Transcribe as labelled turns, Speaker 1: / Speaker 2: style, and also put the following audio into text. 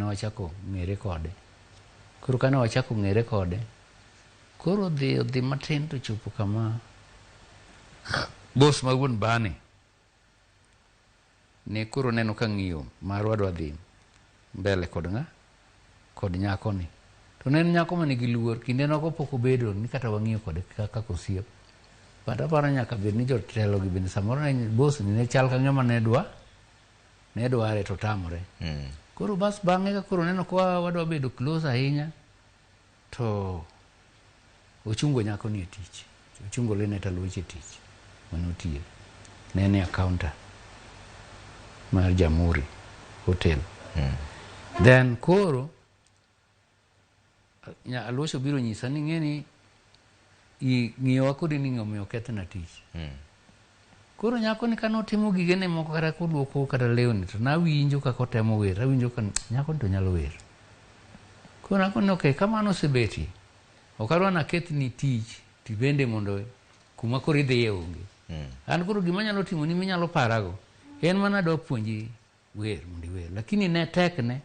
Speaker 1: wachako ng'ere kode. Koro kane wachako ng'ere kode, koro odhi matin to chopo kama bos ma wuon bane ne koro neno ka ng'iyo marwa dwa dhi mbele kod nyako ni. To ne en nyako ma nigi luor, kinde noko pok obedo ni kata wang'iyo kode kaka osiep. But aparo nyaka bed ni jotelo gi bende samoro bos ni ne chal ka ng'ama ne dware to tamore. Koro bas bang'e ka koro neno kwa wadwa bedo close ahinya, to ochungo nyako ni e tich. Ochungo Lynette Aluoch e tich manotiye. Ne en accountant mar Jamhuri Hotel. Then koro Aluoch obiro nyisa ni ng'eni ng'iyowa kodi ni ng'omiyo kethna tich. Koro nyako ni kanotimo gigene moko kata koluoko kata lewni, to nawinjo kaka otemo wer, awinjo ka nyako ni to nyalo wer. Koro nyako ni okay, kamano osebeti, ok adwa nakethni tich tibende mondo kuma koro idhiye onge. An koro gima nyalo timo ni minyalo parago en mana dwa puonji wer mondo iwer, lakini ne tekne